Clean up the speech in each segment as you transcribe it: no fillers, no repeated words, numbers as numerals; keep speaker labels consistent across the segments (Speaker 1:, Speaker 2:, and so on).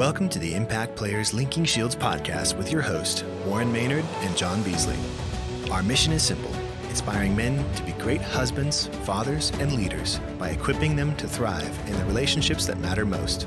Speaker 1: Welcome to the Impact Players Linking Shields podcast with your host, Warren Maynard and John Beasley. Our mission is simple, inspiring men to be great husbands, fathers, and leaders by equipping them to thrive in the relationships that matter most.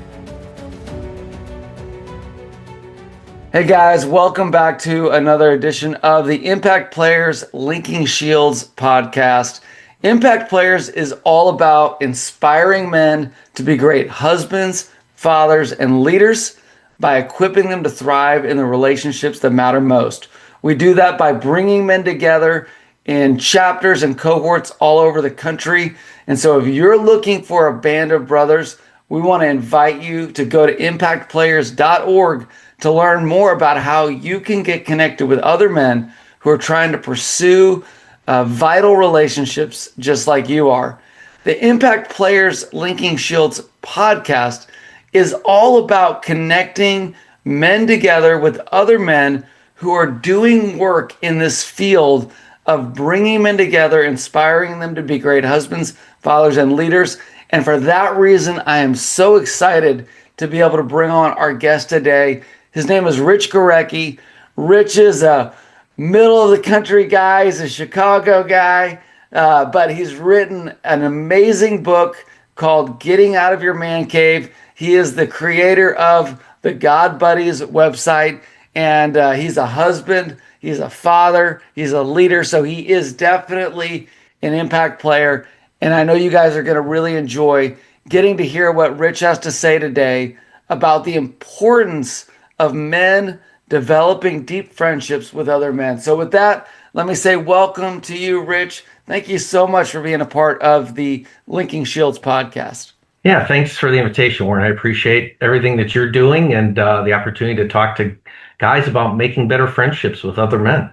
Speaker 2: Hey guys, welcome back to another edition of the Impact Players Linking Shields podcast. Impact Players is all about inspiring men to be great husbands, fathers, and leaders by equipping them to thrive in the relationships that matter most. We do that by bringing men together in chapters and cohorts all over the country. And so if you're looking for a band of brothers, we want to invite you to go to impactplayers.org to learn more about how you can get connected with other men who are trying to pursue vital relationships just like you are. The Impact Players Linking Shields podcast is all about connecting men together with other men who are doing work in this field of bringing men together, inspiring them to be great husbands, fathers, and leaders. And for that reason, I am so excited to be able to bring on our guest today. His name is Rich Gorecki. Rich is a middle of the country guy. He's a Chicago guy, but he's written an amazing book called Getting Out of Your Man Cave. He is the creator of the God Buddies website, and he's a husband, he's a father, he's a leader, so he is definitely an impact player. And I know you guys are going to really enjoy getting to hear what Rich has to say today about the importance of men developing deep friendships with other men. So with that, let me say welcome to you, Rich. Thank you so much for being a part of the Linking Shields podcast.
Speaker 3: Yeah, thanks for the invitation, Warren. I appreciate everything that you're doing and the opportunity to talk to guys about making better friendships with other men.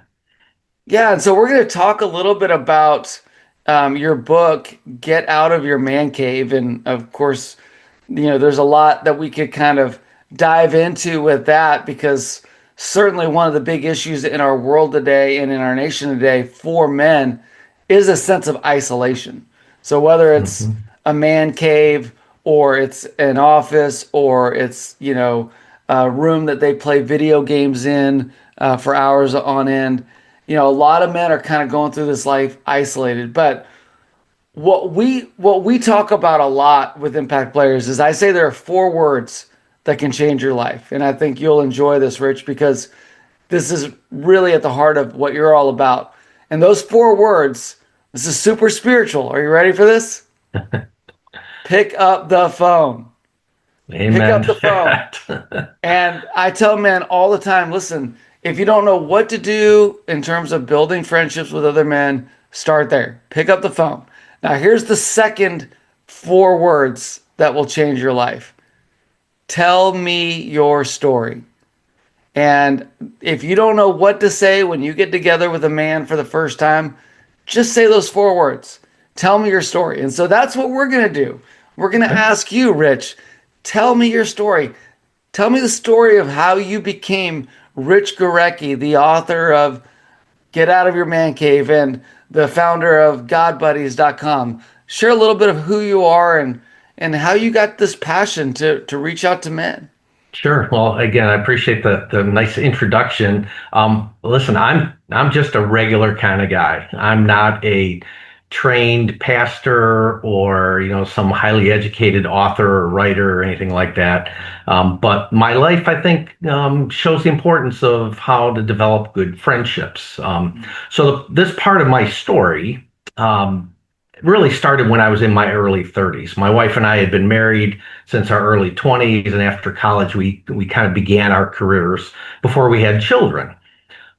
Speaker 2: Yeah, and so we're going to talk a little bit about your book, Get Out of Your Man Cave. And of course, there's a lot that we could kind of dive into with that, because certainly one of the big issues in our world today and in our nation today for men is a sense of isolation. So whether it's a man cave, or it's an office, or it's, a room that they play video games in for hours on end. A lot of men are kind of going through this life isolated. But what we talk about a lot with Impact Players is, I say there are 4 words that can change your life. And I think you'll enjoy this, Rich, because this is really at the heart of what you're all about. And those 4 words, this is super spiritual. Are you ready for this? Pick up the phone.
Speaker 3: Amen.
Speaker 2: Pick up the phone. And I tell men all the time, listen, if you don't know what to do in terms of building friendships with other men, start there. Pick up the phone. Now, here's the second 4 words that will change your life. Tell me your story. And if you don't know what to say when you get together with a man for the first time, just say those 4 words. Tell me your story. And so that's what we're going to do. We're going to ask you, Rich, tell me your story. Tell me the story of how you became Rich Gorecki, the author of Get Out of Your Man Cave and the founder of GodBuddies.com. Share a little bit of who you are and how you got this passion to reach out to men.
Speaker 3: Sure. Well, again, I appreciate the nice introduction. Listen, I'm just a regular kind of guy. I'm not a trained pastor or some highly educated author or writer or anything like that. But my life, I think, shows the importance of how to develop good friendships. So this part of my story really started when I was in my early 30s. My wife and I had been married since our early 20s, and after college, we kind of began our careers before we had children.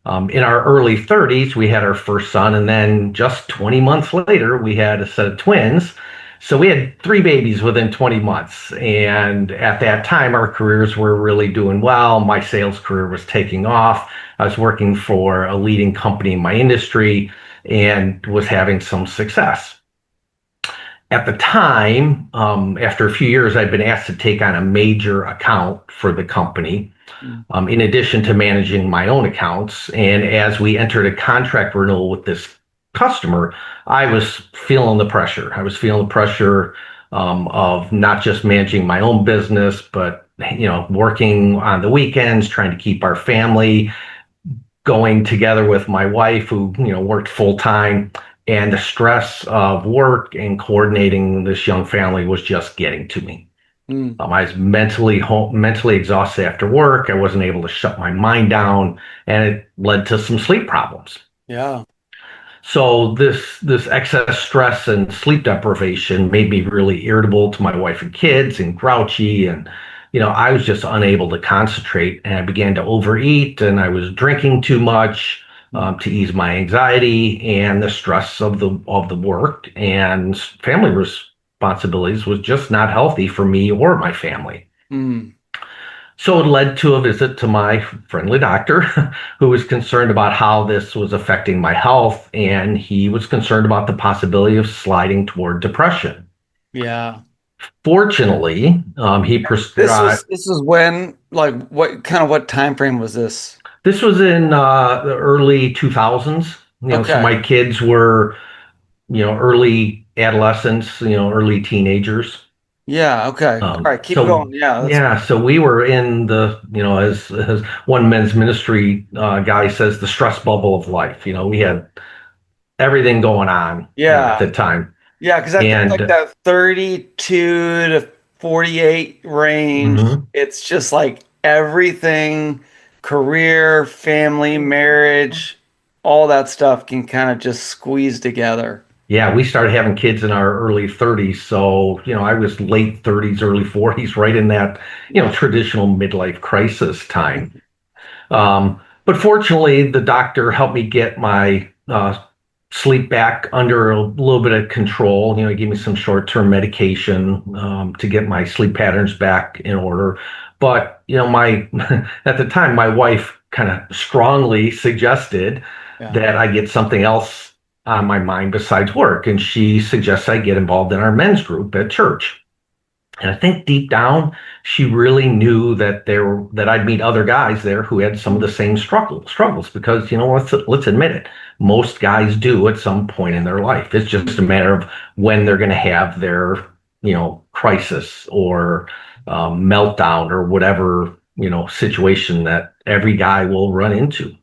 Speaker 3: In our early 30s, we had our first son, and then just 20 months later, we had a set of twins. So we had 3 babies within 20 months. And at that time, our careers were really doing well. My sales career was taking off. I was working for a leading company in my industry and was having some success. At the time, after a few years, I'd been asked to take on a major account for the company, in addition to managing my own accounts. And as we entered a contract renewal with this customer, I was feeling the pressure. I was feeling the pressure of not just managing my own business, but working on the weekends, trying to keep our family going together with my wife who, worked full time. And the stress of work and coordinating this young family was just getting to me.
Speaker 2: Mm.
Speaker 3: I was mentally exhausted after work. I wasn't able to shut my mind down, and it led to some sleep problems.
Speaker 2: Yeah.
Speaker 3: So this excess stress and sleep deprivation made me really irritable to my wife and kids and grouchy, and I was just unable to concentrate, and I began to overeat, and I was drinking too much to ease my anxiety and the stress of the work and family responsibilities was just not healthy for me or my family.
Speaker 2: Mm.
Speaker 3: So it led to a visit to my friendly doctor who was concerned about how this was affecting my health. And he was concerned about the possibility of sliding toward depression.
Speaker 2: Yeah.
Speaker 3: Fortunately, he prescribed.
Speaker 2: This was when, like, what time frame was this?
Speaker 3: This was in the early 2000s. So
Speaker 2: Okay.
Speaker 3: my kids were, early adolescents, early teenagers.
Speaker 2: Yeah. Okay. All right. Keep going.
Speaker 3: So
Speaker 2: Yeah. That's
Speaker 3: yeah, so we were in the, as one men's ministry guy says, the stress bubble of life. We had everything going on, at
Speaker 2: yeah.
Speaker 3: the time.
Speaker 2: Yeah. Because I think like
Speaker 3: And
Speaker 2: that 32 to 48 range,
Speaker 3: mhm.
Speaker 2: it's just like everything, career, family, marriage, all that stuff can kind of just squeeze together.
Speaker 3: Yeah, we started having kids in our early 30s. So, I was late 30s, early 40s, right in that, traditional midlife crisis time. But fortunately, the doctor helped me get my sleep back under a little bit of control. He gave me some short-term medication to get my sleep patterns back in order. But my at the time, my wife kind of strongly suggested
Speaker 2: Yeah.
Speaker 3: that I get something else on my mind besides work, and she suggests I get involved in our men's group at church. And I think deep down, she really knew that I'd meet other guys there who had some of the same struggles because let's admit it, most guys do at some point in their life. It's just a matter of when they're going to have their crisis or meltdown or whatever situation that every guy will run into.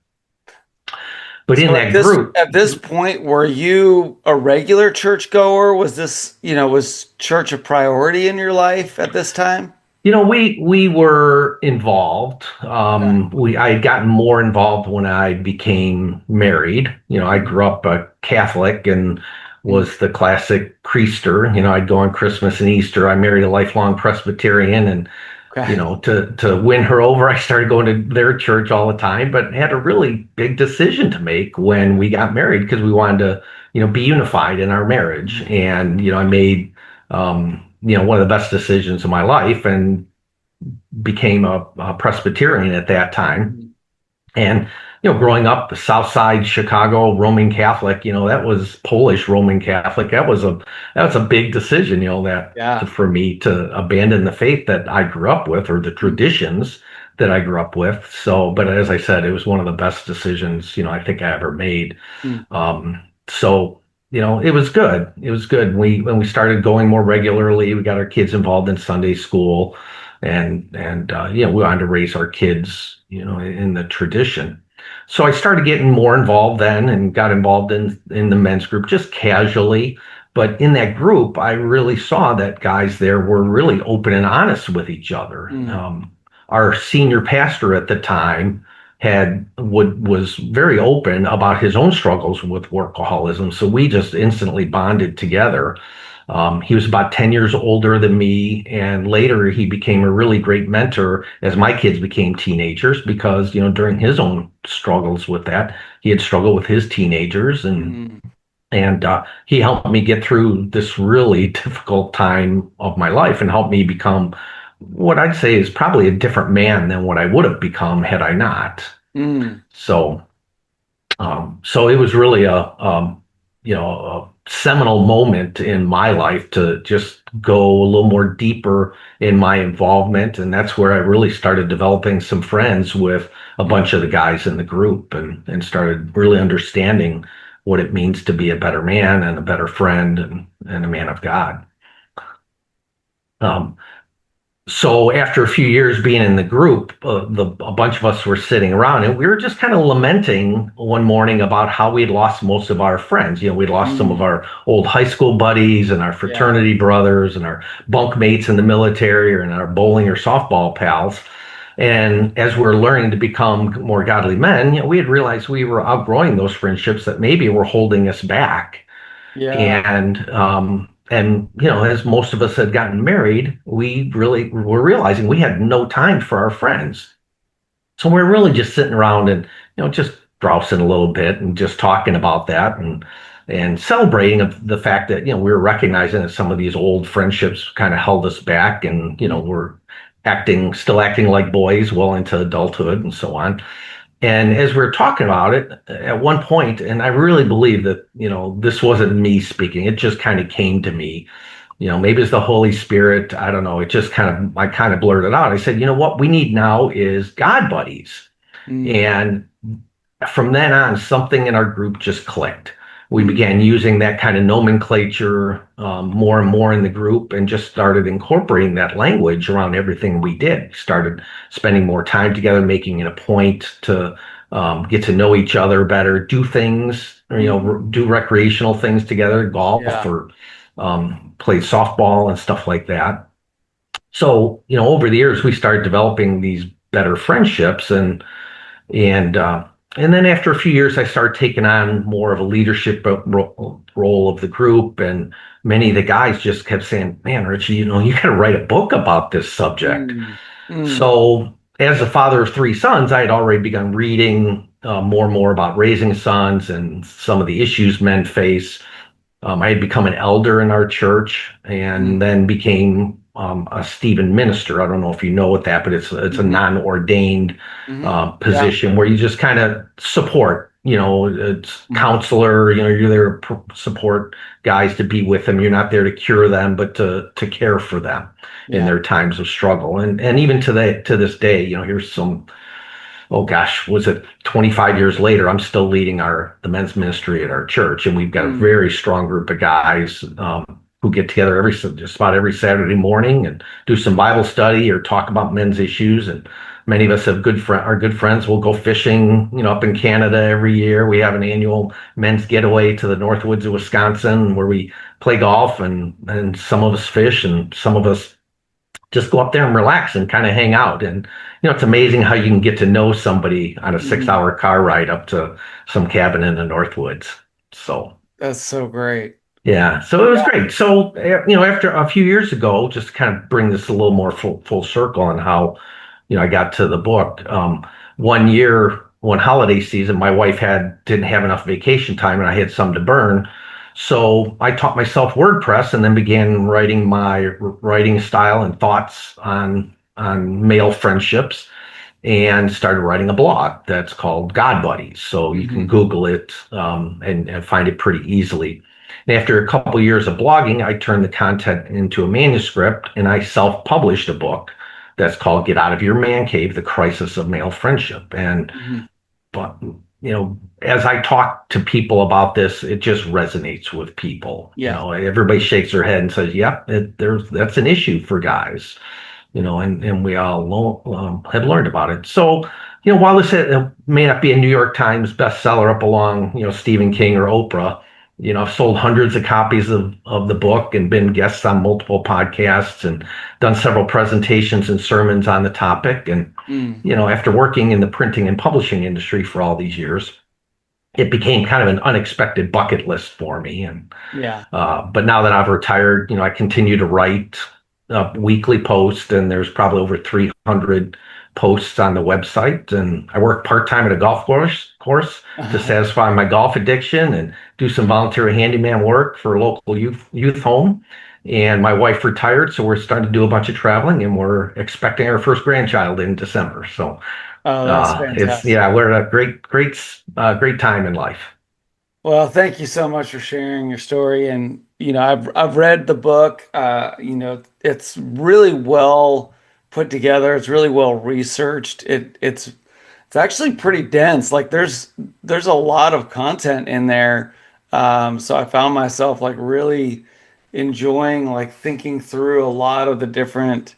Speaker 3: But in
Speaker 2: So
Speaker 3: that group,
Speaker 2: at this point, were you a regular churchgoer? Was this, was church a priority in your life at this time?
Speaker 3: we were involved.
Speaker 2: Okay.
Speaker 3: I had gotten more involved when I became married. I grew up a Catholic and
Speaker 2: Mm.
Speaker 3: was the classic creaster. I'd go on Christmas and Easter. I married a lifelong Presbyterian, and
Speaker 2: Okay.
Speaker 3: to win her over, I started going to their church all the time. But had a really big decision to make when we got married because we wanted to, be unified in our marriage. And I made one of the best decisions of my life and became a Presbyterian at that time.
Speaker 2: Mm.
Speaker 3: And growing up the South Side Chicago Roman Catholic, that was Polish Roman Catholic. That was a big decision,
Speaker 2: Yeah.
Speaker 3: for me to abandon the faith that I grew up with or the traditions that I grew up with. So, but as I said, it was one of the best decisions, I think I ever made.
Speaker 2: Mm.
Speaker 3: So, it was good. It was good. When we started going more regularly, we got our kids involved in Sunday school, and we wanted to raise our kids, in the tradition. So I started getting more involved then, and got involved in the men's group just casually. But in that group, I really saw that guys there were really open and honest with each other.
Speaker 2: Mm.
Speaker 3: Our senior pastor at the time was very open about his own struggles with workaholism. So we just instantly bonded together. He was about 10 years older than me, and later he became a really great mentor as my kids became teenagers because, during his own struggles with that, he had struggled with his teenagers,
Speaker 2: Mm.
Speaker 3: and he helped me get through this really difficult time of my life and helped me become what I'd say is probably a different man than what I would have become had I not.
Speaker 2: Mm.
Speaker 3: So, so it was really a seminal moment in my life to just go a little more deeper in my involvement, and that's where I really started developing some friends with a bunch of the guys in the group, and started really understanding what it means to be a better man and a better friend and a man of God. Um, So after a few years being in the group, a bunch of us were sitting around and we were just kind of lamenting one morning about how we'd lost most of our friends. We'd lost some of
Speaker 2: Mm,
Speaker 3: our old high school buddies and our
Speaker 2: yeah.
Speaker 3: fraternity brothers and our bunk mates in the military and our bowling or softball pals. And as we were learning to become more godly men, we had realized we were outgrowing those friendships that maybe were holding us back.
Speaker 2: Yeah.
Speaker 3: And as most of us had gotten married, we really were realizing we had no time for our friends. So we are really just sitting around and just grousing a little bit and just talking about that and celebrating the fact that we were recognizing that some of these old friendships kind of held us back, and
Speaker 2: Mm,
Speaker 3: we're still acting like boys well into adulthood and so on. And as we were talking about it, at one point, and I really believe that, this wasn't me speaking, it just kind of came to me. Maybe it's the Holy Spirit. I don't know. I kind of blurted out. I said, what we need now is God buddies.
Speaker 2: mm,
Speaker 3: And from then on, something in our group just clicked. We
Speaker 2: mm.
Speaker 3: began using that kind of nomenclature more and more in the group, and just started incorporating that language around everything we did. Started spending more time together, making it a point to get to know each other better, do things, or,
Speaker 2: Mhm.
Speaker 3: do recreational things together, golf
Speaker 2: Yeah.
Speaker 3: or play softball and stuff like that. So, over the years, we started developing these better friendships, and uh, and then after a few years, I started taking on more of a leadership role of the group, and many of the guys just kept saying, "Man, Richie, you got to write a book about this subject."
Speaker 2: Mm, mm.
Speaker 3: So, as a father of three sons, I had already begun reading more and more about raising sons and some of the issues men face. I had become an elder in our church, and
Speaker 2: Mm,
Speaker 3: then became a Stephen minister. I don't know if you know what that, but it's a
Speaker 2: mhm,
Speaker 3: non-ordained
Speaker 2: mhm. Yeah.
Speaker 3: position where you just kind of support. It's
Speaker 2: Mhm.
Speaker 3: counselor. You're there to support guys, to be with them. You're not there to cure them, but to care for them in
Speaker 2: Yeah.
Speaker 3: their times of struggle. And even to this day, here's some, oh gosh, was it 25 years later? I'm still leading the men's ministry at our church, and we've got a
Speaker 2: Mm,
Speaker 3: very strong group of guys who get together just about every Saturday morning and do some Bible study or talk about men's issues. And many of us have are good friends. We'll go fishing, up in Canada every year. We have an annual men's getaway to the North Woods of Wisconsin where we play golf, and some of us fish and some of us just go up there and relax and kind of hang out. And it's amazing how you can get to know somebody on a six
Speaker 2: mhm.
Speaker 3: hour car ride up to some cabin in the Northwoods. So
Speaker 2: That's so great.
Speaker 3: yeah, so it was
Speaker 2: Yeah.
Speaker 3: great. So after a few years ago, just to kind of bring this a little more full circle on how I got to the book. One year, one holiday season, my wife didn't have enough vacation time, and I had some to burn. So I taught myself WordPress, and then began writing my writing style and thoughts on male friendships, and started writing a blog that's called God Buddies. So you can
Speaker 2: Mhm.
Speaker 3: Google it, and find it pretty easily. And after a couple years of blogging, I turned the content into a manuscript, and I self-published a book that's called Get Out of Your Man Cave: The Crisis of Male Friendship. And
Speaker 2: Mhm.
Speaker 3: but as I talk to people about this, it just resonates with people.
Speaker 2: Yeah.
Speaker 3: Everybody shakes their head and says, "Yep, that's an issue for guys." And we all have learned about it. So, while this may not be a New York Times bestseller up along, Stephen King or Oprah, I've sold hundreds of copies of the book and been guests on multiple podcasts and done several presentations and sermons on the topic. And,
Speaker 2: Mm,
Speaker 3: after working in the printing and publishing industry for all these years, it became kind of an unexpected bucket list for me. And
Speaker 2: yeah.
Speaker 3: but now that I've retired, I continue to write weekly posts, and there's probably over 300 posts on the website. And I work part time at a golf course to satisfy my golf addiction, and do some volunteer handyman work for a local youth home. And my wife retired, so we're starting to do a bunch of traveling, and we're expecting our first grandchild in December. So
Speaker 2: Oh, that's
Speaker 3: it's
Speaker 2: fantastic.
Speaker 3: yeah, we're at a great time in life.
Speaker 2: Well, thank you so much for sharing your story. And, I've read the book. It's really well put together. It's really well researched. It's actually pretty dense. Like there's a lot of content in there. So I found myself like really enjoying like thinking through a lot of the different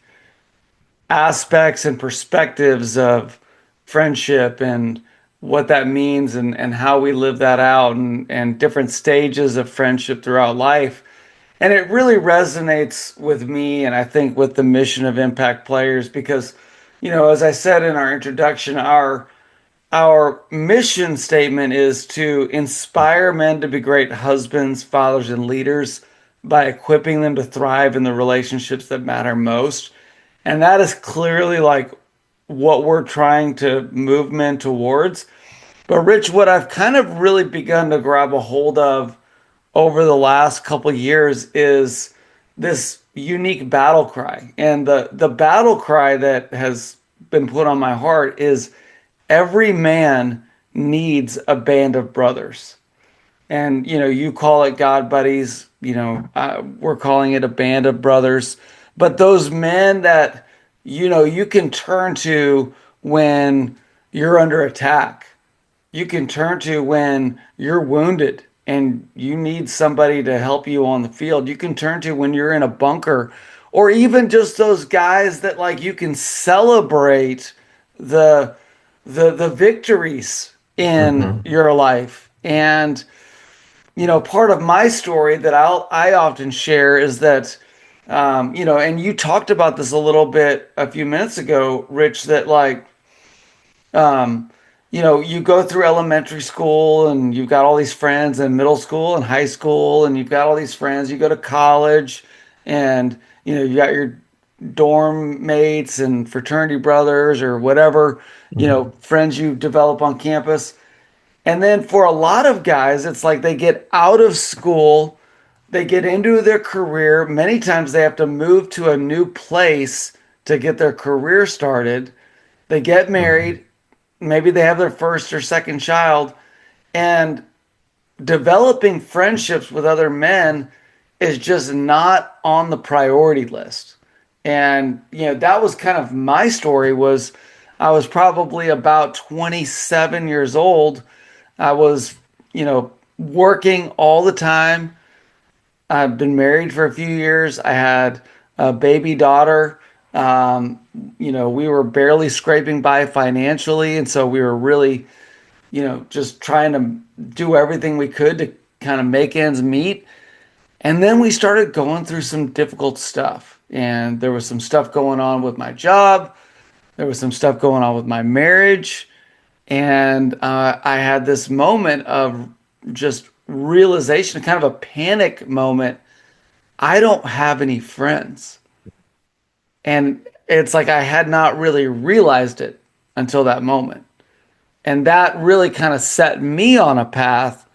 Speaker 2: aspects and perspectives of friendship and what that means and how we live that out and different stages of friendship throughout life. And it really resonates with me and I think with the mission of Impact Players because, as I said in our introduction, our mission statement is to inspire men to be great husbands, fathers, and leaders by equipping them to thrive in the relationships that matter most. And that is clearly like what we're trying to move men towards. But Rich, what I've kind of really begun to grab a hold of over the last couple of years is this unique battle cry. And the battle cry that has been put on my heart is every man needs a band of brothers. And you call it God buddies, we're calling it a band of brothers. But those men that you can turn to when you're under attack, you can turn to when you're wounded and you need somebody to help you on the field. You can turn to when you're in a bunker, or even just those guys that like you can celebrate the the victories in
Speaker 3: Hmm.
Speaker 2: your life. And part of my story that I often share is that and you talked about this a little bit a few minutes ago, Rich, that like um, you go through elementary school and you've got all these friends in middle school and high school, and you've got all these friends. You go to college and you got your dorm mates and fraternity brothers or whatever,
Speaker 3: Hmm.
Speaker 2: friends you develop on campus. And then for a lot of guys, it's like they get out of school, they get into their career. Many times they have to move to a new place to get their career started. They get
Speaker 3: Hmm.
Speaker 2: married, maybe they have their first or second child, and developing friendships with other men is just not on the priority list. And that was kind of my story. Was I was probably about 27 years old. I was, working all the time. I've been married for a few years. I had a baby daughter. Um, we were barely scraping by financially, and so we were really, just trying to do everything we could to kind of make ends meet. And then we started going through some difficult stuff. And there was some stuff going on with my job. There was some stuff going on with my marriage. And I had this moment of just realization, kind of a panic moment. I don't have any friends. And it's like I had not really realized it until that moment. And that really kind of set me on a path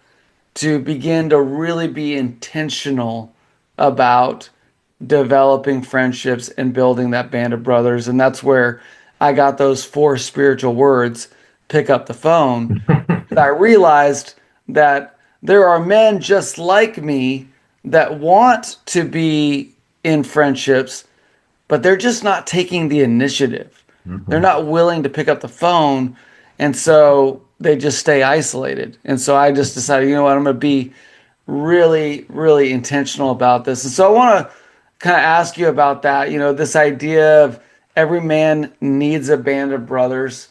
Speaker 2: to begin to really be intentional about developing friendships and building that band of brothers. And that's where I got those four spiritual words: pick up the phone. I realized that there are men just like me that want to be in friendships, but they're just not taking the initiative. They're
Speaker 3: Hmm.
Speaker 2: not willing to pick up the phone. And so they just stay isolated. And so I just decided, I'm going to be really, really intentional about this. And so I want to kind of ask you about that, this idea of every man needs a band of brothers.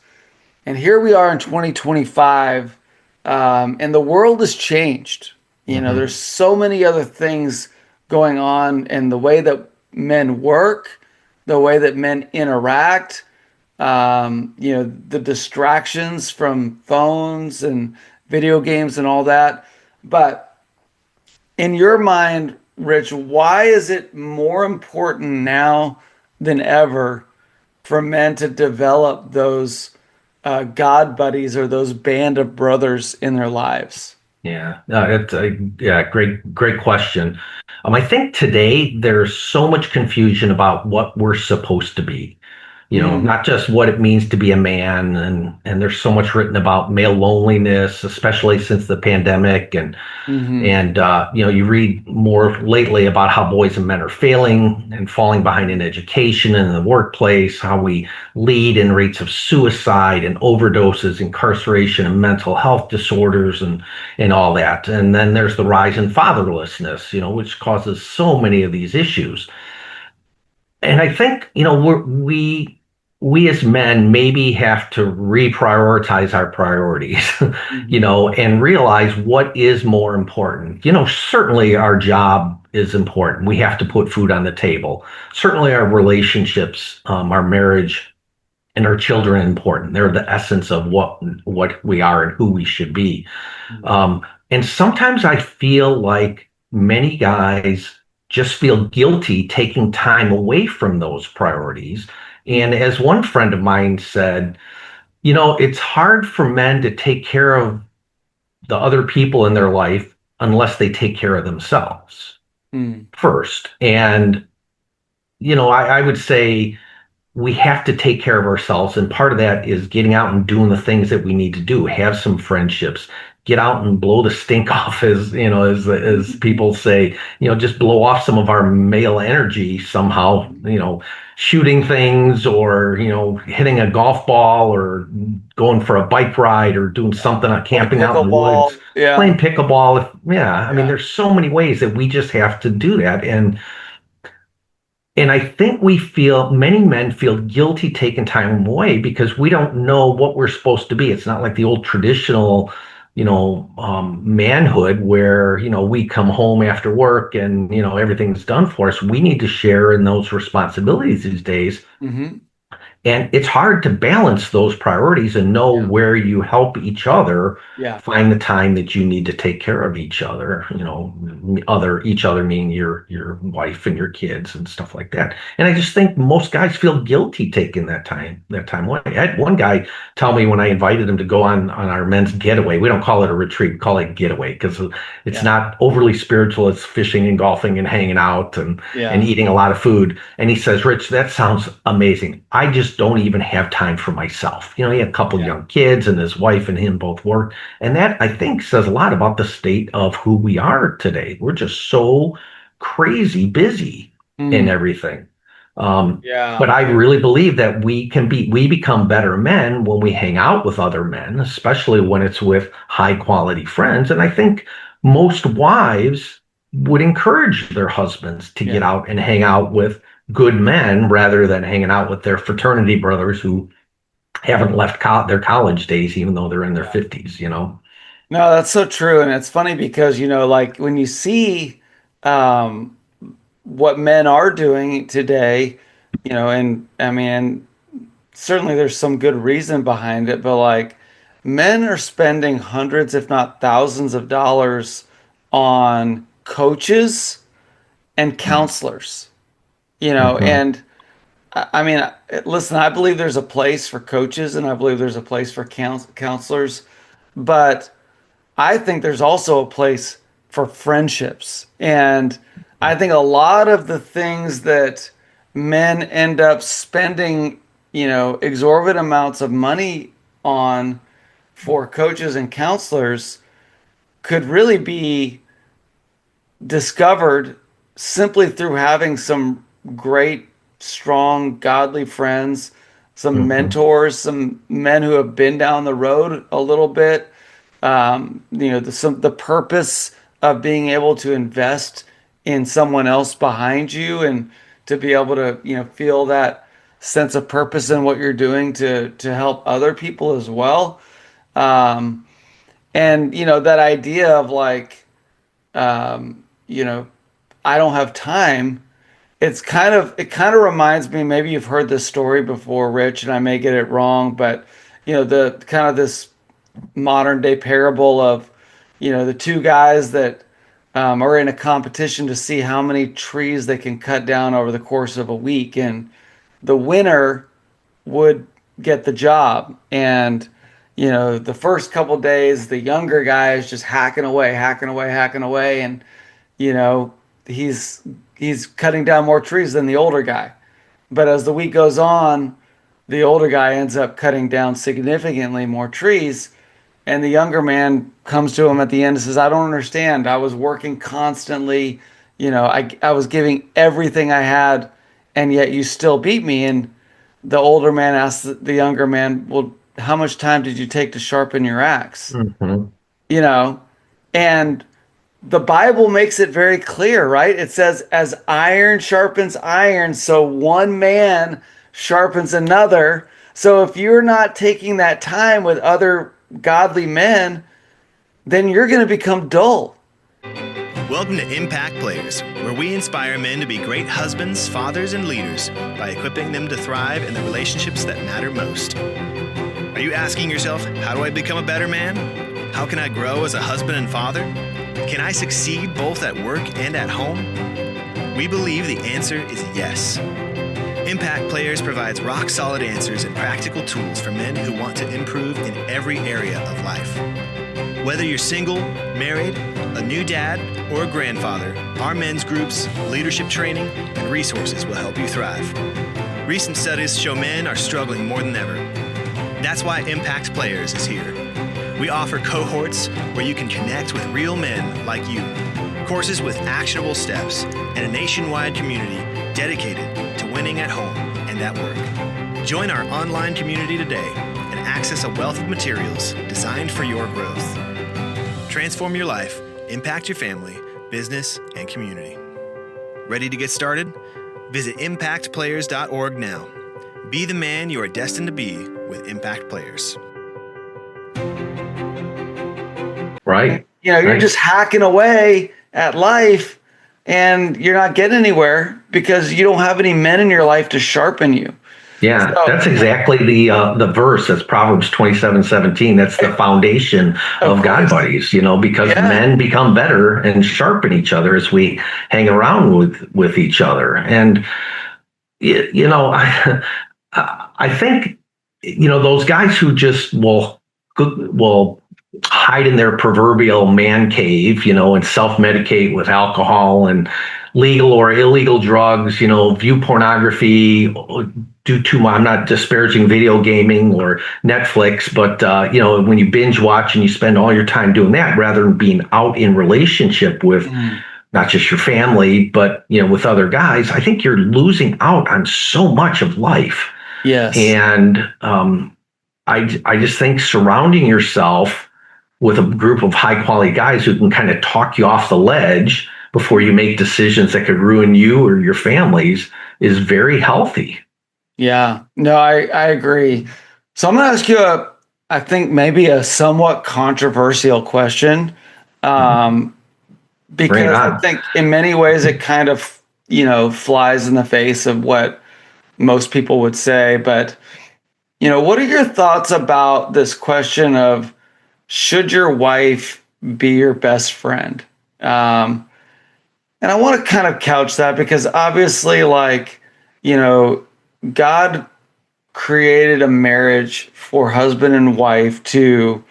Speaker 2: And here we are in 2025, and the world has changed. There's
Speaker 3: Hmm.
Speaker 2: so many other things going on in the way that men work, the way that men interact, the distractions from phones and video games and all that. But in your mind, Rich, why is it more important now than ever for men to develop those God buddies or those band of brothers in their lives?
Speaker 3: Yeah, it's a yeah, great question. I think today there's so much confusion about what we're supposed to be.
Speaker 2: Mm,
Speaker 3: Not just what it means to be a man, and there's so much written about male loneliness, especially since the pandemic,
Speaker 2: hmm
Speaker 3: and you read more lately about how boys and men are failing and falling behind in education and in the workplace, how we lead in rates of suicide and overdoses, incarceration, and mental health disorders, and all that. And then there's the rise in fatherlessness, which causes so many of these issues. And I think, we as men maybe have to reprioritize our priorities,
Speaker 2: Mhm.
Speaker 3: and realize what is more important. Certainly our job is important. We have to put food on the table. Certainly our relationships, our marriage, and our children are important. They're the essence of what we are and who we should be.
Speaker 2: Mhm.
Speaker 3: And sometimes I feel like many guys just feel guilty taking time away from those priorities. And
Speaker 2: Mhm.
Speaker 3: as one friend of mine said, it's hard for men to take care of the other people in their life unless they take care of themselves
Speaker 2: Mhm.
Speaker 3: first. And, I would say, we have to take care of ourselves. And part of that is getting out and doing the things that we need to do, have some friendships, get out and blow the stink off, as people say, just blow off some of our male energy somehow, shooting things, or, hitting a golf ball, or going for a bike ride, or doing something,
Speaker 2: Play
Speaker 3: camping out in the woods,
Speaker 2: pickleball. Yeah.
Speaker 3: playing pickleball. Yeah. I mean,
Speaker 2: Yeah.
Speaker 3: there's so many ways that we just have to do that. And I think many men feel guilty taking time away because we don't know what we're supposed to be. It's not like the old traditional, manhood where, we come home after work and, everything's done for us. We need to share in those responsibilities these days.
Speaker 2: Hmm.
Speaker 3: And it's hard to balance those priorities and know
Speaker 2: Yeah.
Speaker 3: where you help each other
Speaker 2: Yeah.
Speaker 3: find the time that you need to take care of each other, each other meaning your wife and your kids and stuff like that. And I just think most guys feel guilty taking that time away. I had one guy tell me when I invited him to go on our men's getaway. We don't call it a retreat, we call it getaway because it's
Speaker 2: Yeah.
Speaker 3: not overly spiritual. It's fishing and golfing and hanging out and
Speaker 2: Yeah.
Speaker 3: eating a lot of food. And he says, Rich, that sounds amazing. I just don't even have time for myself. He had a couple
Speaker 2: Yeah.
Speaker 3: young kids, and his wife and him both work. And that, I think, says a lot about the state of who we are today. We're just so crazy busy in
Speaker 2: Mm.
Speaker 3: everything. Um,
Speaker 2: Yeah.
Speaker 3: but I really believe that we become better men when we hang out with other men, especially when it's with high quality friends. And I think most wives would encourage their husbands to get
Speaker 2: Yeah.
Speaker 3: out and hang out with good men rather than hanging out with their fraternity brothers who haven't left their college days, even though they're in their
Speaker 2: Yeah.
Speaker 3: 50s.
Speaker 2: No, that's so true. And it's funny because, like when you see um, what men are doing today, and I mean, certainly there's some good reason behind it, but like men are spending hundreds, if not thousands of dollars on coaches and counselors,
Speaker 3: Hmm.
Speaker 2: and I mean, listen, I believe there's a place for coaches and I believe there's a place for counselors, but I think there's also a place for friendships. And I think a lot of the things that men end up spending, exorbitant amounts of money on for coaches and counselors could really be discovered simply through having some great, strong, godly friends, some
Speaker 3: Hmm.
Speaker 2: mentors, some men who have been down the road a little bit. The purpose of being able to invest in someone else behind you and to be able to, feel that sense of purpose in what you're doing to help other people as well. Um, and that idea of like, um, you know, I don't have time. It kind of reminds me, maybe you've heard this story before, Rich, and I may get it wrong, but the kind of this modern day parable of, the two guys that are in a competition to see how many trees they can cut down over the course of a week, and the winner would get the job. And the first couple days, the younger guy is just hacking away, hacking away, hacking away, and you know he's he's cutting down more trees than the older guy. But as the week goes on, the older guy ends up cutting down significantly more trees, and the younger man comes to him at the end and says, I don't understand. I was working constantly. I was giving everything I had, and yet you still beat me. And the older man asks the younger man, well, how much time did you take to sharpen your axe?
Speaker 3: Hmm.
Speaker 2: You know, and the Bible makes it very clear, right? It says, as iron sharpens iron, so one man sharpens another. So if you're not taking that time with other godly men, then you're going to become dull.
Speaker 1: Welcome to Impact Players, where we inspire men to be great husbands, fathers, and leaders by equipping them to thrive in the relationships that matter most. Are you asking yourself, how do I become a better man? How can I grow as a husband and father? Can I succeed both at work and at home? We believe the answer is yes. Impact Players provides rock-solid answers and practical tools for men who want to improve in every area of life. Whether you're single, married, a new dad, or a grandfather, our men's groups, leadership training, and resources will help you thrive. Recent studies show men are struggling more than ever. That's why Impact Players is here. We offer cohorts where you can connect with real men like you, courses with actionable steps, and a nationwide community dedicated to winning at home and at work. Join our online community today and access a wealth of materials designed for your growth. Transform your life, impact your family, business, and community. Ready to get started? Visit impactplayers.org now. Be the man you are destined to be with Impact Players.
Speaker 3: Right.
Speaker 2: You're just hacking away at life and you're not getting anywhere because you don't have any men in your life to sharpen you.
Speaker 3: Yeah, that's exactly the verse. That's Proverbs 27:17. That's the foundation of God buddies, because men become better and sharpen each other as we hang around with each other. And, I think, those guys who just will hide in their proverbial man cave, and self-medicate with alcohol and legal or illegal drugs, view pornography, do too much. I'm not disparaging video gaming or Netflix, but, when you binge watch and you spend all your time doing that rather than being out in relationship with not just your family, but, with other guys, I think you're losing out on so much of life.
Speaker 2: Yes.
Speaker 3: And I just think surrounding yourself with a group of high quality guys who can kind of talk you off the ledge before you make decisions that could ruin you or your families is very healthy.
Speaker 2: Yeah, no, I agree. So I'm going to ask you I think maybe a somewhat controversial question, because I think in many ways it kind of, flies in the face of what most people would say. But, what are your thoughts about this question of should your wife be your best friend? And I want to kind of couch that because obviously, God created a marriage for husband and wife to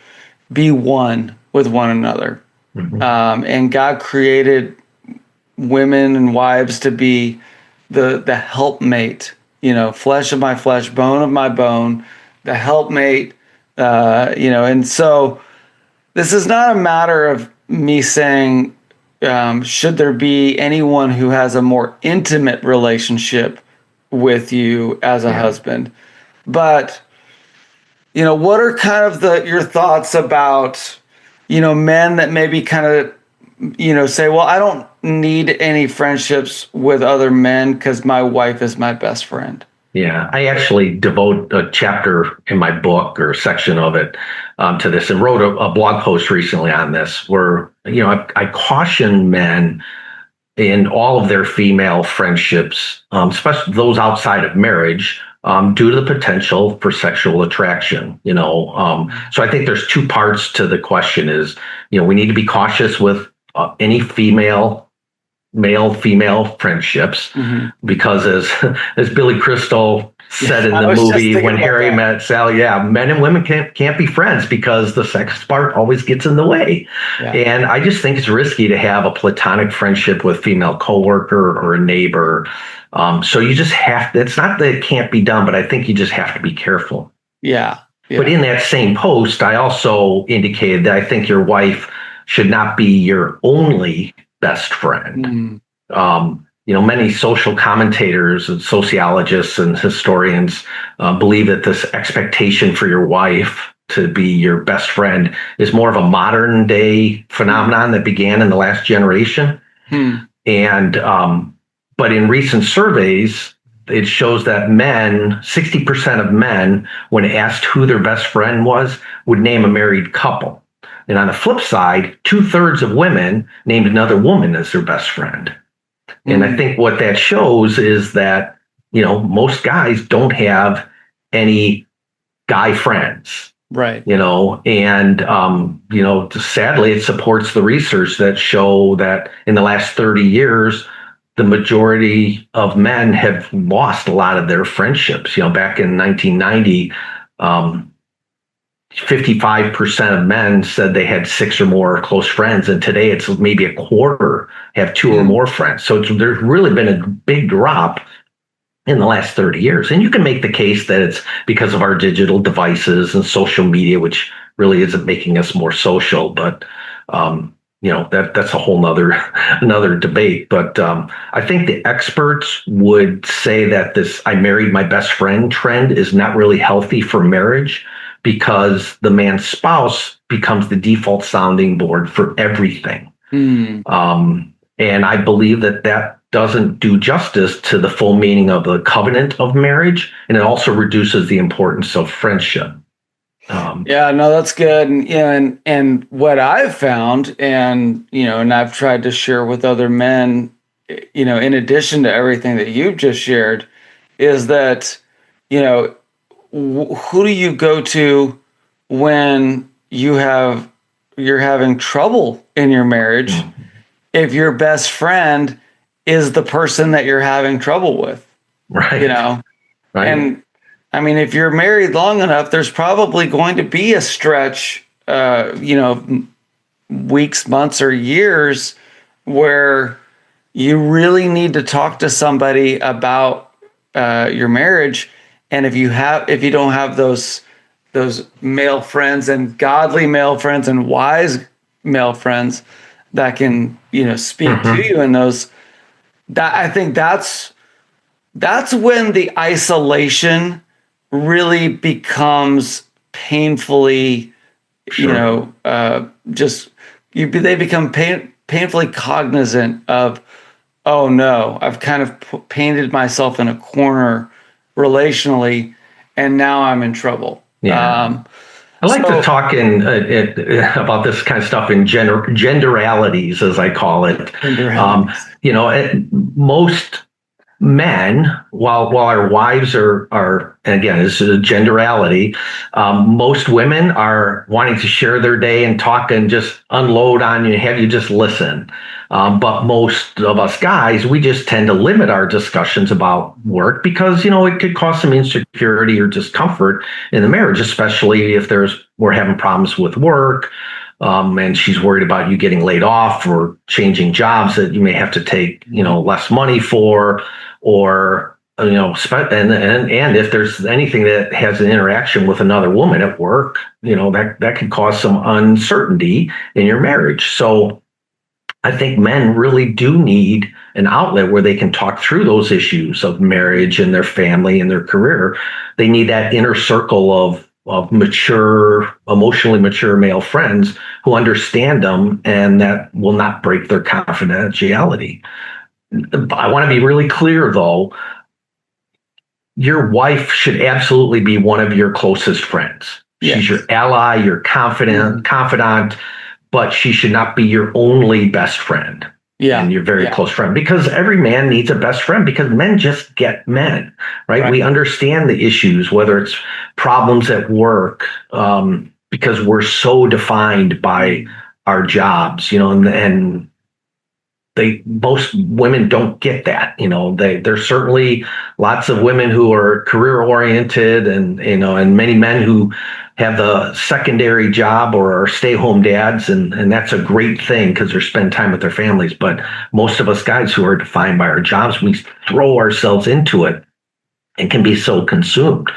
Speaker 2: be one with one another. Mm-hmm. And God created women and wives to be the helpmate, flesh of my flesh, bone of my bone, the helpmate, and so this is not a matter of me saying, should there be anyone who has a more intimate relationship with you as a husband? But, what are kind of your thoughts about, men that maybe kind of, say, well, I don't need any friendships with other men because my wife is my best friend.
Speaker 3: Yeah, I actually devote a chapter in my book or section of it to this and wrote a blog post recently on this where, I caution men in all of their female friendships, especially those outside of marriage, due to the potential for sexual attraction. So I think there's two parts to the question is, we need to be cautious with any male-female friendships, because as Billy Crystal said in the movie When Harry Met Sally, men and women can't be friends because the sex part always gets in the way. Yeah. And I just think it's risky to have a platonic friendship with female coworker or a neighbor. So you just have to, it's not that it can't be done, but I think you just have to be careful.
Speaker 2: Yeah.
Speaker 3: But in that same post, I also indicated that I think your wife should not be your only best friend. Many social commentators and sociologists and historians believe that this expectation for your wife to be your best friend is more of a modern day phenomenon that began in the last generation. And but in recent surveys, it shows that 60% of men, when asked who their best friend was, would name a married couple. And on the flip side, 2/3 of women named another woman as their best friend. And I think what that shows is that, most guys don't have any guy friends.
Speaker 2: Right.
Speaker 3: And sadly, it supports the research that show that in the last 30 years, the majority of men have lost a lot of their friendships. Back in 1990, 55% of men said they had 6 or more close friends, and today it's maybe a quarter have 2 or more friends. So there's really been a big drop in the last 30 years. And you can make the case that it's because of our digital devices and social media, which really isn't making us more social. But, that's a whole another debate. But I think the experts would say that this "I married my best friend" trend is not really healthy for marriage, because the man's spouse becomes the default sounding board for everything. And I believe that doesn't do justice to the full meaning of the covenant of marriage, and it also reduces the importance of friendship.
Speaker 2: Yeah, no, that's good. And what I've found, and I've tried to share with other men, in addition to everything that you've just shared, is that, who do you go to when you're having trouble in your marriage if your best friend is the person that you're having trouble with?
Speaker 3: Right.
Speaker 2: Right. And I mean, if you're married long enough, there's probably going to be a stretch, weeks, months, or years where you really need to talk to somebody about your marriage. And if you don't have those male friends, and godly male friends and wise male friends that can, speak to you in those, I think that's when the isolation really becomes painfully, they become painfully cognizant of, oh no, I've kind of painted myself in a corner relationally, and now I'm in trouble.
Speaker 3: Yeah. I like to talk about this kind of stuff in genderalities, as I call it. Most men, while our wives are, and again, this is a genderality, most women are wanting to share their day and talk and just unload on you and have you just listen. But most of us guys, we just tend to limit our discussions about work because, it could cause some insecurity or discomfort in the marriage, especially if we're having problems with work. And she's worried about you getting laid off or changing jobs that you may have to take, less money for, or, and if there's anything that has an interaction with another woman at work, that could cause some uncertainty in your marriage. So I think men really do need an outlet where they can talk through those issues of marriage and their family and their career. They need that inner circle of mature, emotionally mature male friends who understand them and that will not break their confidentiality. I want to be really clear, though. Your wife should absolutely be one of your closest friends. Yes. She's your ally, your confidant, but she should not be your only best friend. Yeah. And your very close friend, because every man needs a best friend, because men just get men, right? We understand the issues, whether it's problems at work, because we're so defined by our jobs, and most women don't get that. There's certainly lots of women who are career oriented and many men who have the secondary job or are stay-home dads, and that's a great thing because they're spending time with their families. But most of us guys who are defined by our jobs, we throw ourselves into it and can be so consumed.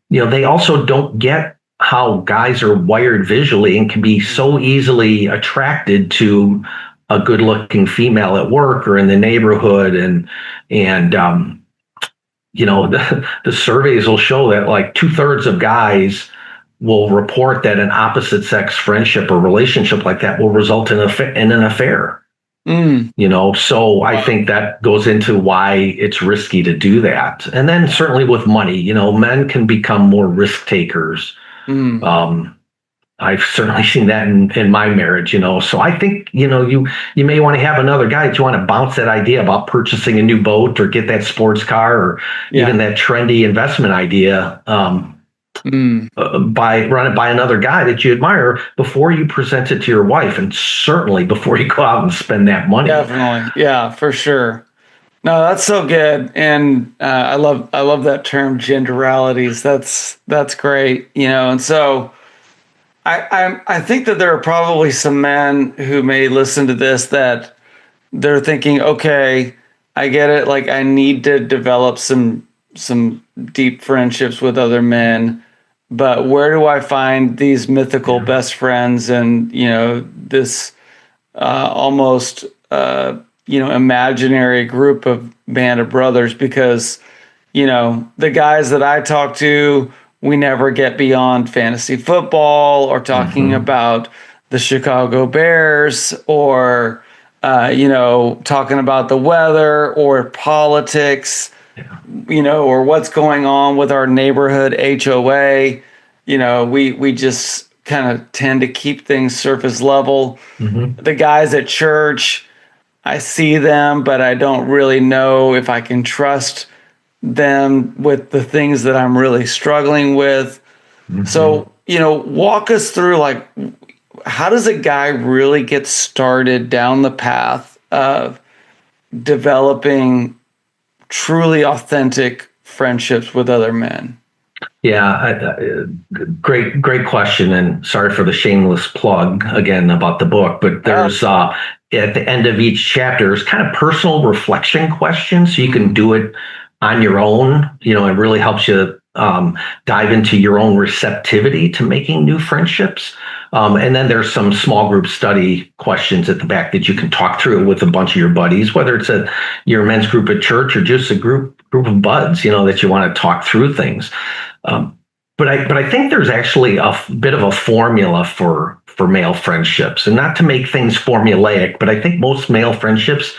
Speaker 3: They also don't get how guys are wired visually and can be so easily attracted to a good-looking female at work or in the neighborhood, and the surveys will show that like 2/3 of guys will report that an opposite sex friendship or relationship like that will result in an affair.
Speaker 2: Mm.
Speaker 3: So I think that goes into why it's risky to do that. And then certainly with money, men can become more risk takers.
Speaker 2: Mm.
Speaker 3: I've certainly seen that in my marriage, So I think, you may want to have another guy that you want to bounce that idea about purchasing a new boat or get that sports car or even that trendy investment idea. Run it by another guy that you admire before you present it to your wife, and certainly before you go out and spend that money.
Speaker 2: Definitely, yeah, for sure. No, that's so good, and I love that term, genderalities. That's great, And so I think that there are probably some men who may listen to this that they're thinking, okay, I get it. Like I need to develop some deep friendships with other men, but where do I find these mythical best friends and this almost imaginary group of band of brothers? Because the guys that I talk to, we never get beyond fantasy football or talking about the Chicago Bears or talking about the weather or politics, or what's going on with our neighborhood HOA. We just kind of tend to keep things surface level. The guys at church, I see them, but I don't really know if I can trust them with the things that I'm really struggling with. So, walk us through, like, how does a guy really get started down the path of developing truly authentic friendships with other men?
Speaker 3: Yeah, great question, and sorry for the shameless plug again about the book. But there's at the end of each chapter, there's kind of personal reflection questions, so you can do it on your own. It really helps you dive into your own receptivity to making new friendships. And then there's some small group study questions at the back that you can talk through with a bunch of your buddies, whether it's your men's group at church or just a group of buds, that you want to talk through things. But I think there's actually a bit of a formula for male friendships, and not to make things formulaic, but I think most male friendships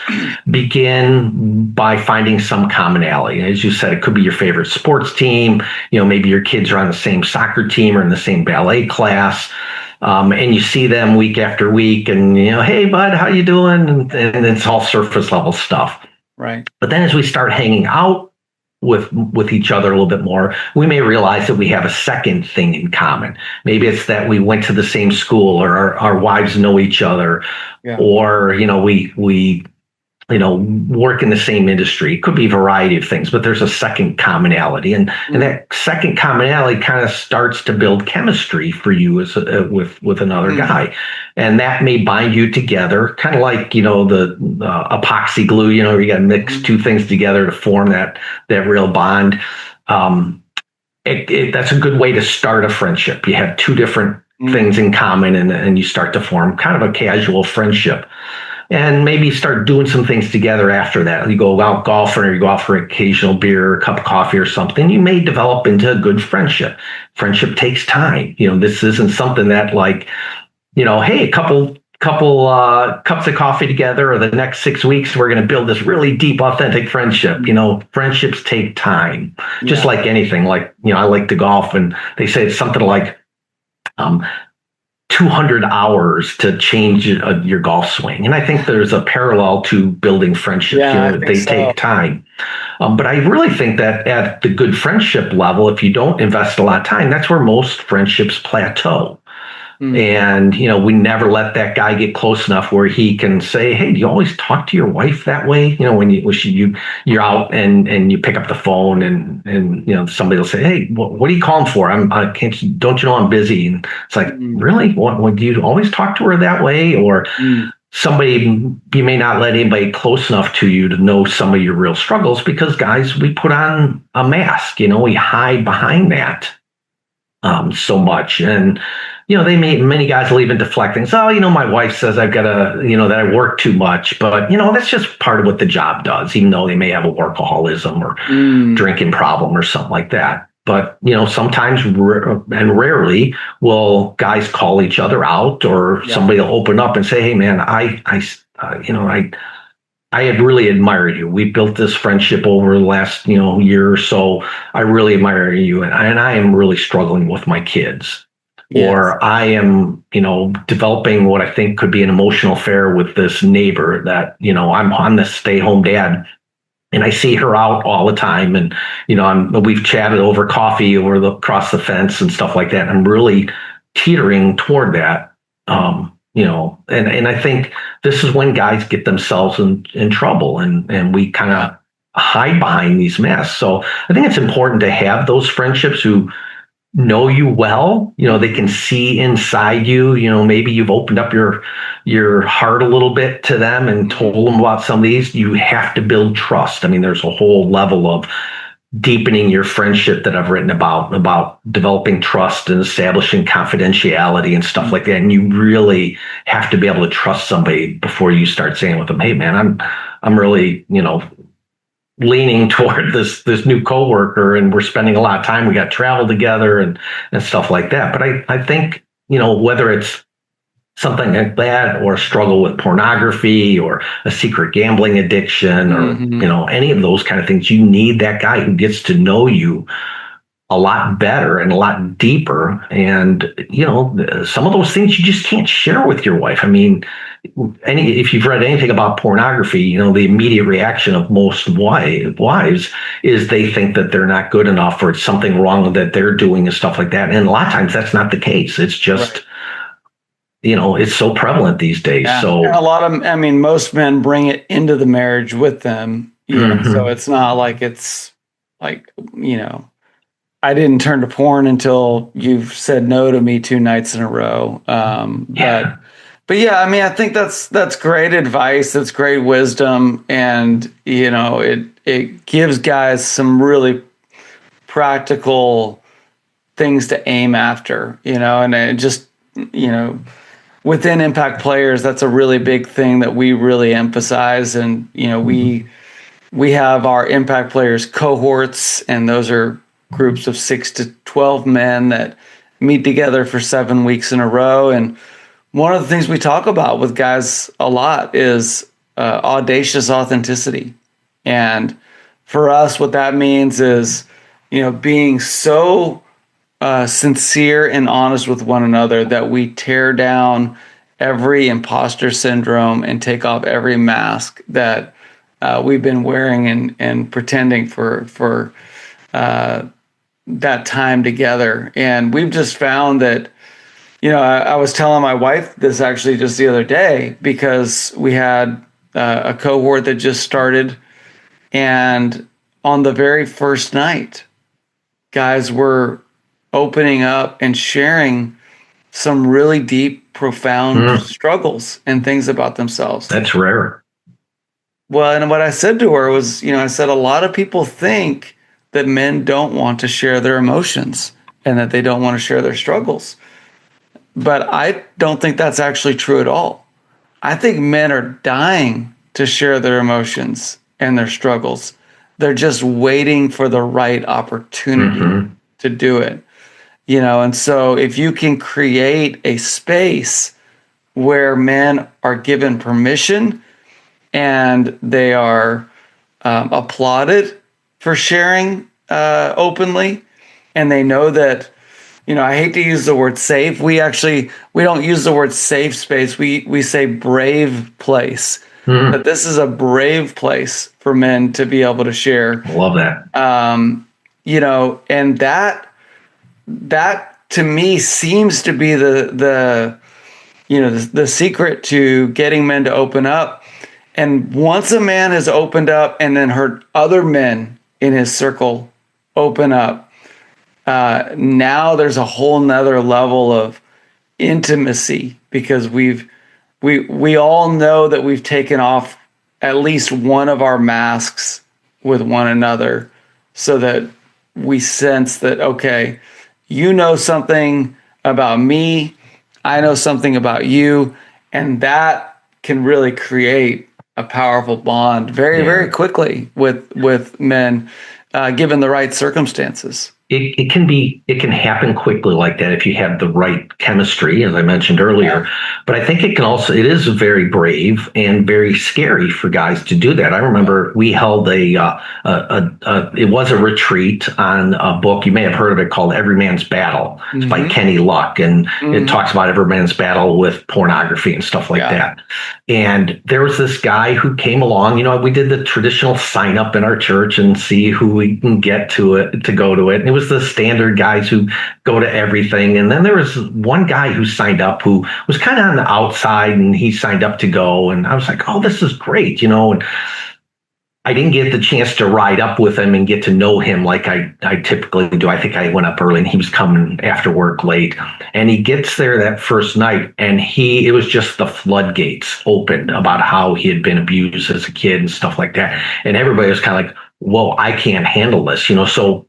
Speaker 3: begin by finding some commonality. As you said, it could be your favorite sports team. Maybe your kids are on the same soccer team or in the same ballet class. And you see them week after week and, hey, bud, how you doing? And it's all surface level stuff.
Speaker 2: Right.
Speaker 3: But then as we start hanging out with each other a little bit more, we may realize that we have a second thing in common. Maybe it's that we went to the same school, or our wives know each other, or, we work in the same industry. It could be a variety of things, but there's a second commonality, and that second commonality kind of starts to build chemistry for you as with another guy, and that may bind you together, kind of like the epoxy glue. You got to mix two things together to form that real bond. That's a good way to start a friendship. You have two different things in common, and you start to form kind of a casual friendship. And maybe start doing some things together after that. You go out golfing, or you go out for an occasional beer, a cup of coffee or something. You may develop into a good friendship. Friendship takes time. This isn't something that hey, a couple cups of coffee together, or the next 6 weeks, we're going to build this really deep, authentic friendship. Friendships take time, just like anything. Like, I like to golf, and they say it's something like 200 hours to change your golf swing. And I think there's a parallel to building friendships. They take time. But I really think that at the good friendship level, if you don't invest a lot of time, that's where most friendships plateau. And, we never let that guy get close enough where he can say, hey, do you always talk to your wife that way? When you're out and you pick up the phone and somebody will say, hey, what are you calling for? Don't you know I'm busy? And it's like, really? What, do you always talk to her that way? Or somebody, you may not let anybody close enough to you to know some of your real struggles, because guys, we put on a mask, we hide behind that so much. And many guys will even deflect things. Oh, my wife says I've got that I work too much, but that's just part of what the job does, even though they may have a workaholism or drinking problem or something like that. But, sometimes and rarely will guys call each other out, or somebody will open up and say, hey man, I I had really admired you. We built this friendship over the last, year or so. I really admire you, and I am really struggling with my kids,
Speaker 2: Yes.
Speaker 3: or I am, developing what I think could be an emotional affair with this neighbor that, I'm the stay-home dad, and I see her out all the time, and we've chatted over coffee across the fence and stuff like that. I'm really teetering toward that. And I think this is when guys get themselves in trouble, and we kind of hide behind these masks. So I think it's important to have those friendships who know you well. They can see inside you. Maybe you've opened up your heart a little bit to them and told them about some of these. You have to build trust. I mean, there's a whole level of deepening your friendship that I've written about developing trust and establishing confidentiality and stuff like that. And you really have to be able to trust somebody before you start saying with them, "Hey man, I'm really, leaning toward this new coworker, and we're spending a lot of time. We got travel together and stuff like that." But I think, whether it's something like that, or a struggle with pornography, or a secret gambling addiction, or any of those kind of things, you need that guy who gets to know you a lot better and a lot deeper. And some of those things you just can't share with your wife. I mean, if you've read anything about pornography, the immediate reaction of most wives is they think that they're not good enough, or it's something wrong that they're doing and stuff like that. And a lot of times that's not the case. It's just right. It's so prevalent these days.
Speaker 2: Yeah.
Speaker 3: So
Speaker 2: and a lot of, most men bring it into the marriage with them. So it's not like it's like, I didn't turn to porn until you've said no to me 2 nights in a row. But yeah, I think that's great advice. That's great wisdom. And, it gives guys some really practical things to aim after, and it just, within Impact Players, that's a really big thing that we really emphasize. And, we have our Impact Players cohorts, and those are groups of 6 to 12 men that meet together for 7 weeks in a row. And one of the things we talk about with guys a lot is audacious authenticity. And for us, what that means is, being so sincere and honest with one another that we tear down every imposter syndrome and take off every mask that we've been wearing and pretending for that time together. And we've just found that, I was telling my wife this actually just the other day, because we had a cohort that just started, and on the very first night, guys were opening up and sharing some really deep, profound struggles and things about themselves.
Speaker 3: That's rare.
Speaker 2: Well, and what I said to her was, I said, a lot of people think that men don't want to share their emotions and that they don't want to share their struggles. But I don't think that's actually true at all. I think men are dying to share their emotions and their struggles. They're just waiting for the right opportunity to do it. And so if you can create a space where men are given permission and they are applauded for sharing openly, and they know that, I hate to use the word safe. We don't use the word safe space. We say brave place. But this is a brave place for men to be able to share.
Speaker 3: I love that.
Speaker 2: And that to me seems to be the secret to getting men to open up. And once a man has opened up and then heard other men in his circle open up, now there's a whole nother level of intimacy, because we all know that we've taken off at least one of our masks with one another, so that we sense that, okay, you know something about me, I know something about you, and that can really create a powerful bond very, very quickly with men, given the right circumstances.
Speaker 3: it can happen quickly like that if you have the right chemistry, as I mentioned earlier. But I think it is very brave and very scary for guys to do that. I remember we held it was a retreat on a book, you may have heard of it, called Every Man's Battle. It's by Kenny Luck, and it talks about every man's battle with pornography and stuff like that. And there was this guy who came along, we did the traditional sign up in our church and see who we can get to go to it. And it was the standard guys who go to everything. And then there was one guy who signed up who was kind of on the outside, and he signed up to go. And I was like, oh, this is great, and I didn't get the chance to ride up with him and get to know him like I typically do. I think I went up early and he was coming after work late. And he gets there that first night, and it was just the floodgates opened about how he had been abused as a kid and stuff like that. And everybody was kind of like, whoa, I can't handle this, so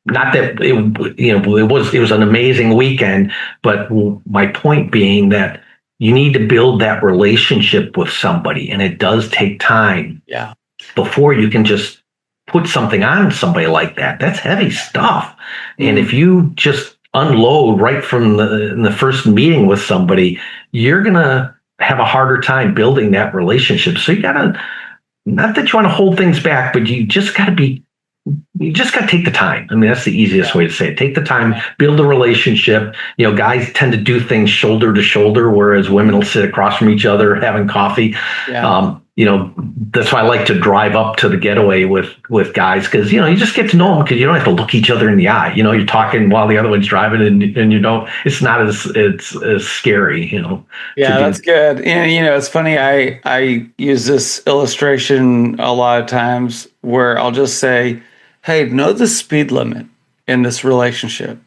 Speaker 3: not that it was an amazing weekend, but my point being that you need to build that relationship with somebody, and it does take time.
Speaker 2: Yeah.
Speaker 3: Before you can just put something on somebody like that. That's heavy stuff. And if you just unload right from the first meeting with somebody, you're going to have a harder time building that relationship. So you got to, not that you want to hold things back, but you just got to take the time. I mean, that's the easiest way to say it. Take the time, build a relationship. Guys tend to do things shoulder to shoulder, whereas women will sit across from each other having coffee. Yeah. That's why I like to drive up to the getaway with guys, because, you just get to know them, because you don't have to look each other in the eye. You're talking while the other one's driving, and you don't, it's not as scary,
Speaker 2: Yeah, that's good. And, it's funny. I use this illustration a lot of times where I'll just say, hey, know the speed limit in this relationship,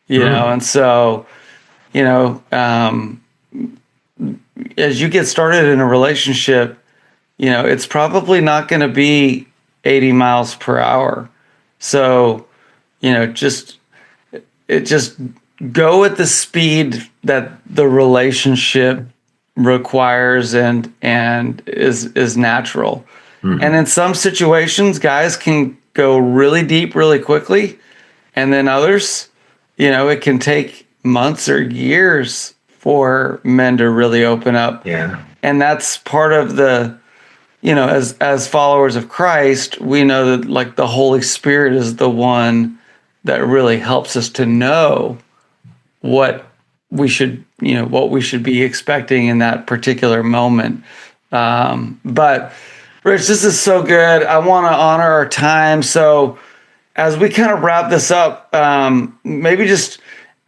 Speaker 2: and so, as you get started in a relationship, it's probably not going to be 80 miles per hour. So, just go at the speed that the relationship requires and is natural. And in some situations, guys can go really deep really quickly. And then others, it can take months or years for men to really open up.
Speaker 3: Yeah.
Speaker 2: And that's part of the, as followers of Christ, we know that like the Holy Spirit is the one that really helps us to know what we should be expecting in that particular moment. But Rich, this is so good. I want to honor our time. So as we kind of wrap this up, maybe just,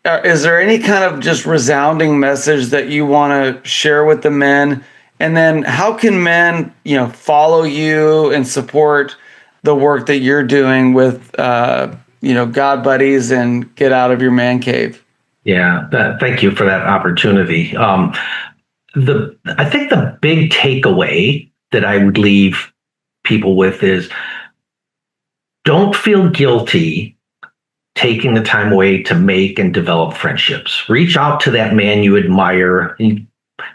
Speaker 2: is there any kind of just resounding message that you want to share with the men? And then how can men, follow you and support the work that you're doing with, God Buddies and Get Out of Your Man Cave?
Speaker 3: Yeah, thank you for that opportunity. I think the big takeaway that I would leave people with is, don't feel guilty taking the time away to make and develop friendships. Reach out to that man you admire.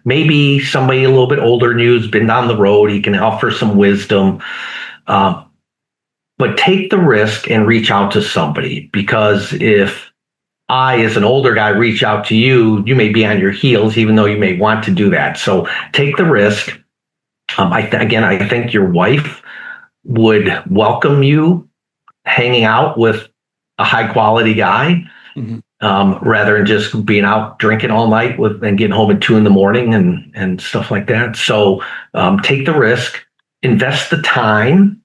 Speaker 3: Maybe somebody a little bit older than you who's been down the road. He can offer some wisdom. But take the risk and reach out to somebody, because if I, as an older guy, reach out to you, you may be on your heels, even though you may want to do that. So take the risk. I think your wife would welcome you hanging out with a high quality guy, rather than just being out drinking all night and getting home at 2 a.m. and stuff like that. So take the risk, invest the time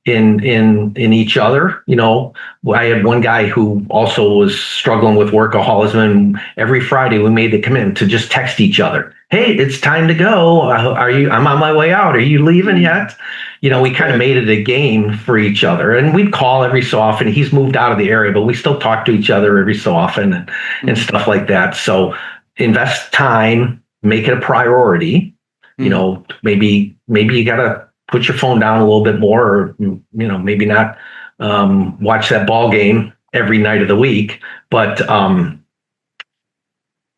Speaker 3: in each other. I had one guy who also was struggling with workaholism, and every Friday we made the commitment to just text each other. Hey, it's time to go. I'm on my way out. Are you leaving yet? We kind of made it a game for each other, and we'd call every so often. He's moved out of the area, but we still talk to each other every so often and stuff like that. So invest time, make it a priority. Maybe you got to put your phone down a little bit more, or, maybe not watch that ball game every night of the week, but,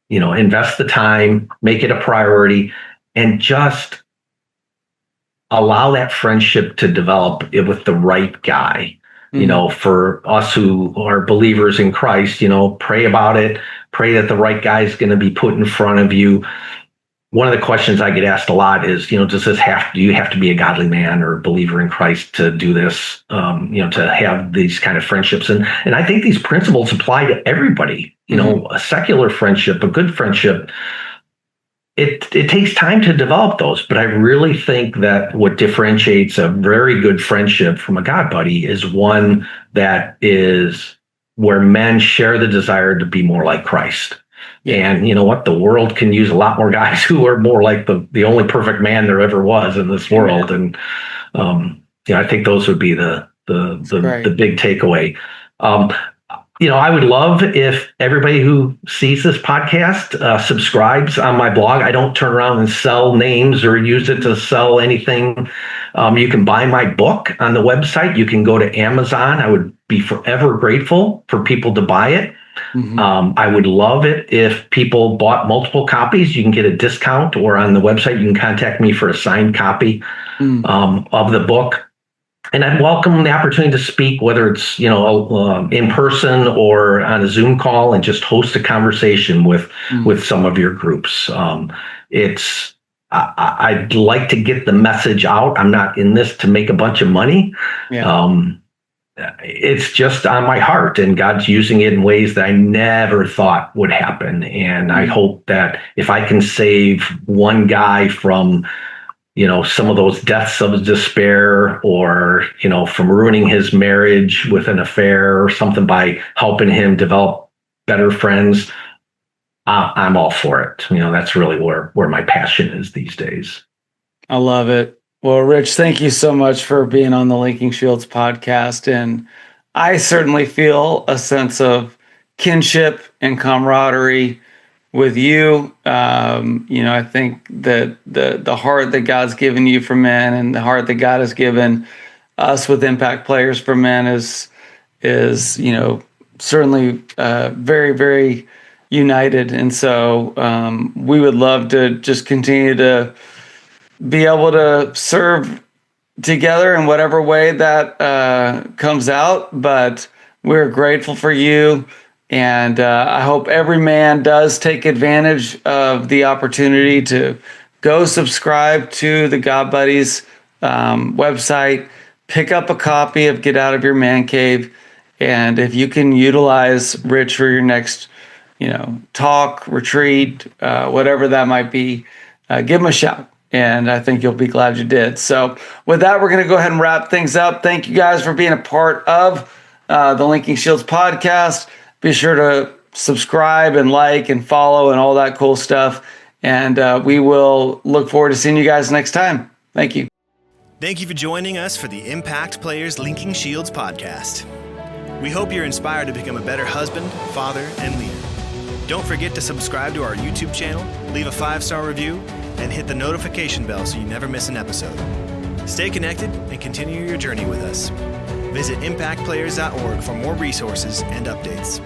Speaker 3: invest the time, make it a priority, and just allow that friendship to develop with the right guy. for us who are believers in Christ, pray about it, pray that the right guy is going to be put in front of you. One of the questions I get asked a lot is, do you have to be a godly man or a believer in Christ to do this, to have these kind of friendships? And I think these principles apply to everybody, a secular friendship, a good friendship. It takes time to develop those, but I really think that what differentiates a very good friendship from a God buddy is one that is where men share the desire to be more like Christ. And you know what? The world can use a lot more guys who are more like the only perfect man there ever was in this world. And I think those would be the big takeaway. I would love if everybody who sees this podcast subscribes on my blog. I don't turn around and sell names or use it to sell anything. You can buy my book on the website. You can go to Amazon. I would be forever grateful for people to buy it. I would love it if people bought multiple copies. You can get a discount, or on the website, you can contact me for a signed copy of the book. And I'd welcome the opportunity to speak, whether it's, in person or on a Zoom call, and just host a conversation with some of your groups. I'd like to get the message out. I'm not in this to make a bunch of money. It's just on my heart, and God's using it in ways that I never thought would happen. And I hope that if I can save one guy from some of those deaths of despair, or, from ruining his marriage with an affair or something, by helping him develop better friends, I'm all for it. That's really where my passion is these days.
Speaker 2: I love it. Well, Rich, thank you so much for being on the Linking Shields podcast. And I certainly feel a sense of kinship and camaraderie with you. I think that the heart that God's given you for men, and the heart that God has given us with Impact Players for Men is certainly very, very united. And so we would love to just continue to be able to serve together in whatever way that comes out. But we're grateful for you. And I hope every man does take advantage of the opportunity to go subscribe to the God Buddies website, pick up a copy of Get Out of Your Man Cave. And if you can utilize Rich for your next, talk, retreat, whatever that might be, give him a shout. And I think you'll be glad you did. So with that, we're going to go ahead and wrap things up. Thank you guys for being a part of the Linking Shields podcast. Be sure to subscribe and like and follow and all that cool stuff. And we will look forward to seeing you guys next time. Thank you.
Speaker 1: Thank you for joining us for the Impact Players Linking Shields podcast. We hope you're inspired to become a better husband, father, and leader. Don't forget to subscribe to our YouTube channel, leave a 5-star review, and hit the notification bell so you never miss an episode. Stay connected and continue your journey with us. Visit impactplayers.org for more resources and updates.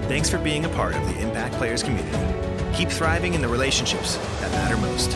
Speaker 1: Thanks for being a part of the Impact Players community. Keep thriving in the relationships that matter most.